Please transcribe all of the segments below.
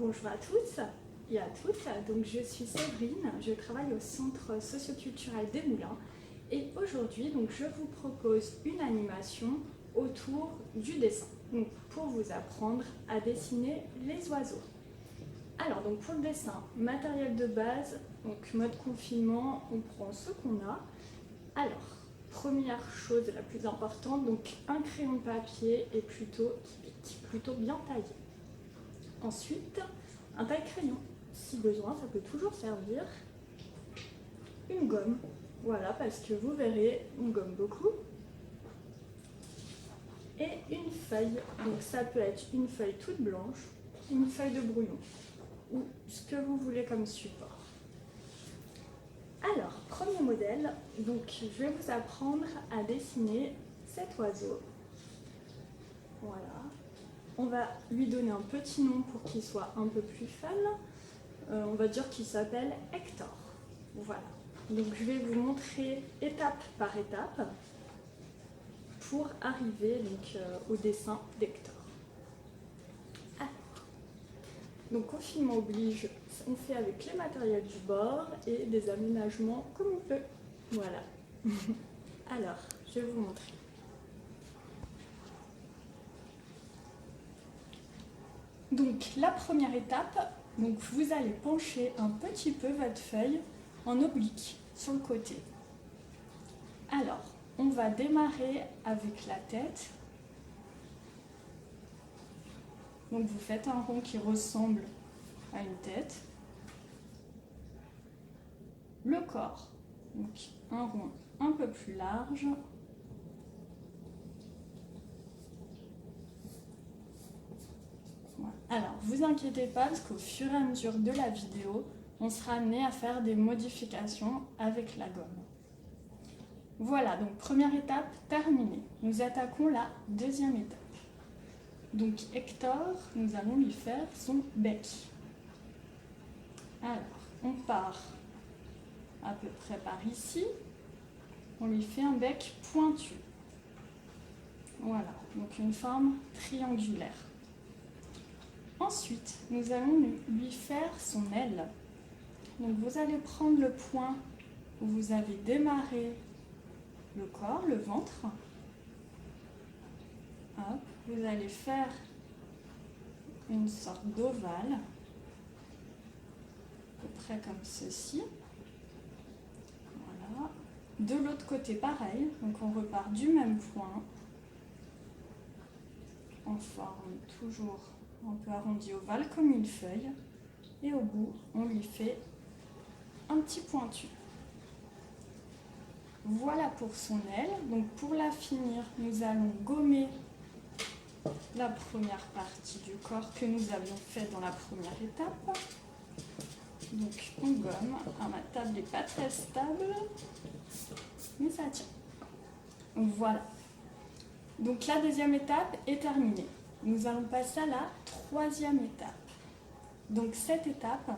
Bonjour à tous et à toutes, donc je suis Séverine, je travaille au Centre socioculturel des Moulins et aujourd'hui donc, je vous propose une animation autour du dessin, donc, pour vous apprendre à dessiner les oiseaux. Alors donc pour le dessin, matériel de base, donc mode confinement, on prend ce qu'on a. Alors, première chose la plus importante, donc un crayon de papier est plutôt bien taillé. Ensuite, un taille-crayon, si besoin, ça peut toujours servir. Une gomme, voilà, parce que vous verrez, on gomme beaucoup. Et une feuille, donc ça peut être une feuille toute blanche, une feuille de brouillon, ou ce que vous voulez comme support. Alors, premier modèle, donc je vais vous apprendre à dessiner cet oiseau. Voilà. On va lui donner un petit nom pour qu'il soit un peu plus fun. On va dire qu'il s'appelle Hector. Voilà. Donc je vais vous montrer étape par étape pour arriver donc, au dessin d'Hector. Donc confinement oblige, on fait avec les matériels du bord et des aménagements comme on peut. Voilà. Alors, je vais vous montrer. Donc la première étape, donc vous allez pencher un petit peu votre feuille en oblique sur le côté. Alors, on va démarrer avec la tête. Donc vous faites un rond qui ressemble à une tête. Le corps, donc un rond un peu plus large. Alors, vous inquiétez pas parce qu'au fur et à mesure de la vidéo, on sera amené à faire des modifications avec la gomme. Voilà, donc première étape terminée. Nous attaquons la deuxième étape. Donc Hector, nous allons lui faire son bec. Alors, on part à peu près par ici. On lui fait un bec pointu. Voilà, donc une forme triangulaire. Ensuite, nous allons lui faire son aile. Donc vous allez prendre le point où vous avez démarré le corps, le ventre. Hop, vous allez faire une sorte d'ovale, à peu près comme ceci. Voilà. De l'autre côté, pareil. Donc on repart du même point. On forme toujours un peu arrondi ovale comme une feuille. Et au bout, on lui fait un petit pointu. Voilà pour son aile. Donc pour la finir, nous allons gommer la première partie du corps que nous avions fait dans la première étape. Donc on gomme. Alors, ma table n'est pas très stable, mais ça tient. Voilà. Donc la deuxième étape est terminée. Nous allons passer à la troisième étape. Donc cette étape,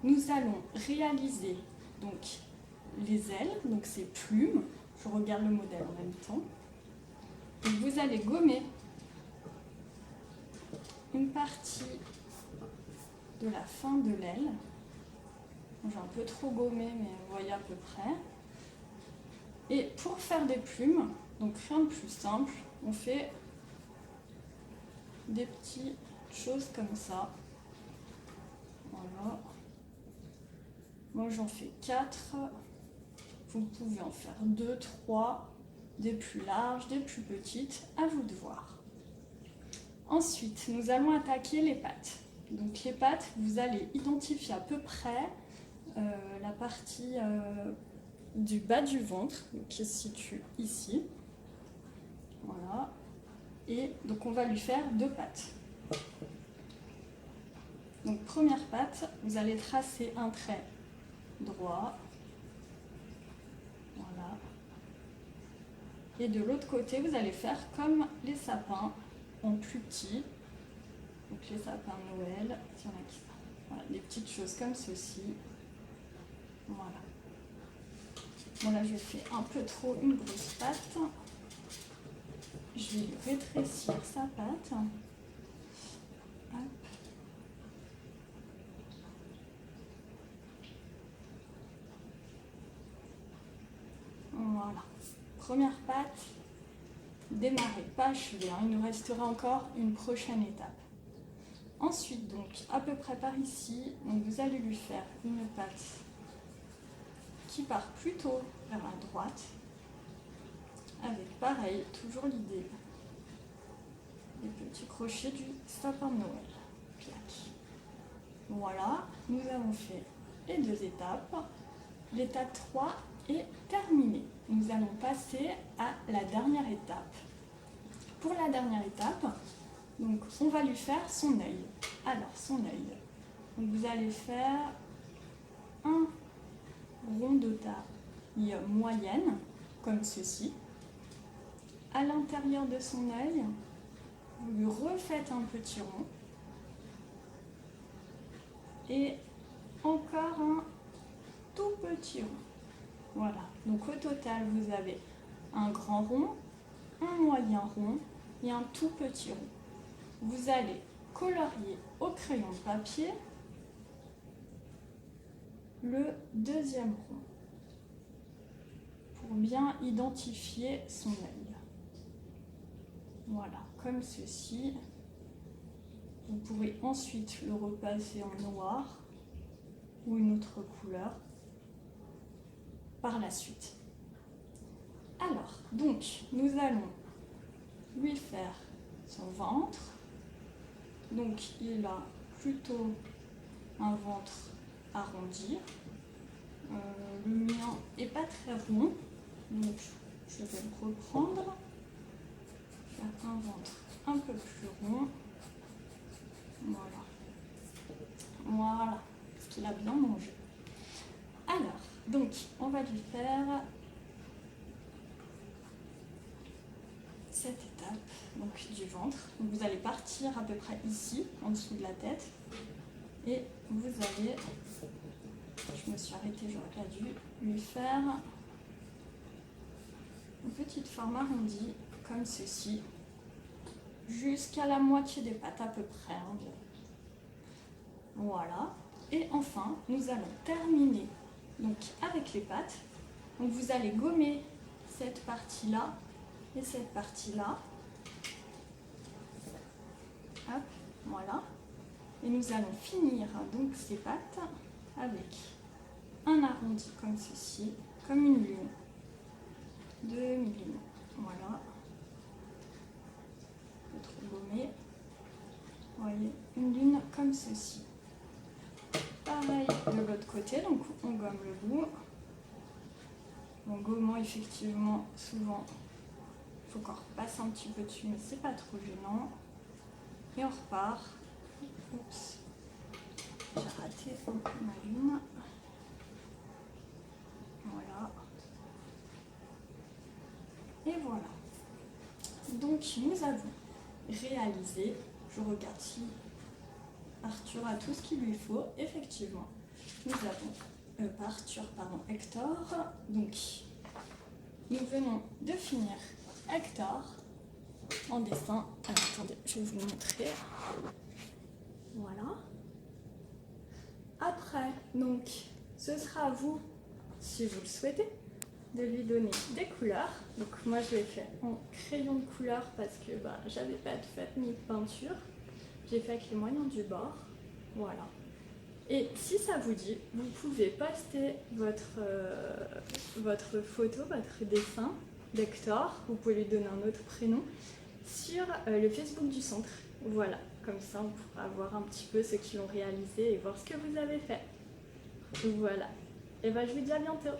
nous allons réaliser donc, les ailes, donc ces plumes. Je regarde le modèle en même temps. Donc, vous allez gommer une partie de la fin de l'aile. J'ai un peu trop gommé, mais vous voyez à peu près. Et pour faire des plumes, donc rien de plus simple, on fait des petites choses comme ça. Voilà. Moi j'en fais 4. Vous pouvez en faire 2, 3, des plus larges, des plus petites, à vous de voir. Ensuite, nous allons attaquer les pattes. Donc les pattes, vous allez identifier à peu près la partie du bas du ventre, qui se situe ici. Voilà. Et donc on va lui faire 2 pattes. Donc première patte, vous allez tracer un trait droit. Voilà. Et de l'autre côté, vous allez faire comme les sapins en plus petit. Donc les sapins de Noël, il y en a qui... Voilà, des petites choses comme ceci. Voilà. Bon là je fais un peu trop une grosse patte. Je vais lui rétrécir sa patte. Hop. Voilà. Première patte, démarrer, pas achevé, hein. Il nous restera encore une prochaine étape. Ensuite, donc, à peu près par ici, donc vous allez lui faire une patte qui part plutôt vers la droite, avec pareil, toujours l'idée des petits crochets du sapin de Noël. Clac. Voilà, nous avons fait les 2 étapes. L'étape 3 est terminée. Nous allons passer à la dernière étape. Pour la dernière étape, donc, on va lui faire son œil. Alors, son œil. Donc, vous allez faire un rond de taille moyenne, comme ceci. À l'intérieur de son œil, vous lui refaites un petit rond. Et encore un tout petit rond. Voilà. Donc, au total, vous avez un grand rond, un moyen rond et un tout petit rond. Vous allez colorier au crayon de papier le deuxième rond pour bien identifier son œil. Voilà, comme ceci. Vous pourrez ensuite le repasser en noir ou une autre couleur par la suite. Alors, donc, nous allons lui faire son ventre. Donc, il a plutôt un ventre arrondi. Le mien n'est pas très rond, donc je vais le reprendre. Faire un ventre un peu plus rond. Voilà. Voilà, parce qu'il a bien mangé. Alors, donc, on va lui faire cette étape donc, du ventre. Donc, vous allez partir à peu près ici, en dessous de la tête. Et vous allez, je me suis arrêtée, j'aurais pas dû, lui faire une petite forme arrondie, comme ceci, jusqu'à la moitié des pattes à peu près. Hein. Voilà. Et enfin, nous allons terminer donc, avec les pattes. Donc, vous allez gommer cette partie-là et cette partie-là. Hop, voilà. Et nous allons finir donc ces pattes avec un arrondi comme ceci, comme une lune de mi-lune. Voilà. Peut-être gommer. Vous voyez, une lune comme ceci. Pareil de l'autre côté, donc on gomme le bout. En gommant effectivement, souvent, il faut qu'on repasse un petit peu dessus, mais c'est pas trop gênant. Et on repart. Oups, j'ai raté un peu ma lune. Voilà. Et voilà. Donc nous avons réalisé, je regarde si Arthur a tout ce qu'il lui faut. Effectivement, nous avons Hector. Donc, nous venons de finir Hector en dessin. Alors, attendez, je vais vous montrer. Voilà. Après, donc, ce sera à vous, si vous le souhaitez, de lui donner des couleurs. Donc, moi, je l'ai fait en crayon de couleur parce que j'avais pas de feutre ni de peinture. J'ai fait avec les moyens du bord. Voilà. Et si ça vous dit, vous pouvez poster votre photo, votre dessin d'Hector, vous pouvez lui donner un autre prénom, sur le Facebook du centre. Voilà, comme ça on pourra voir un petit peu ce qu'ils ont réalisé et voir ce que vous avez fait. Voilà. Et je vous dis à bientôt.